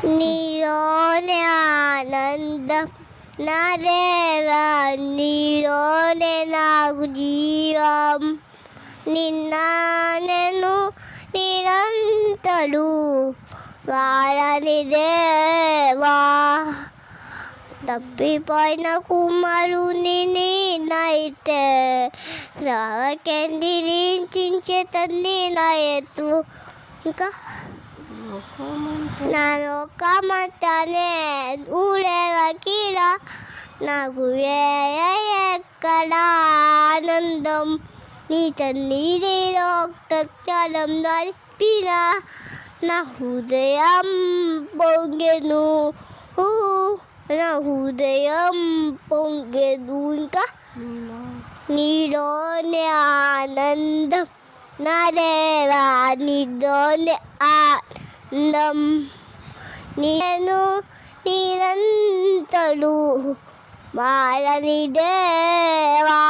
నీలోనే ఆనందం నా దేవా, నీలోనే నాకు జీవం. నిన్న నేను నిరంతరు వారని దేవా, తప్పిపోయిన కుమారుని నేనైతే కేంద్రీకరించే తండ్రి నా ఎత్తు. ఇంకా నా లోకమంతానే ఊరేగిరా, నాకు ఎక్కడ ఆనందం. నీ తండ్రి రక్తకాలం నడిపిన నా హృదయం పొంగెను, నా హృదయం పొంగెను. ఇంకా నీలోనే ఆనందం నా దేవా, నీలోనే ఆనందం. నేను నిరంతరు మారని దేవా.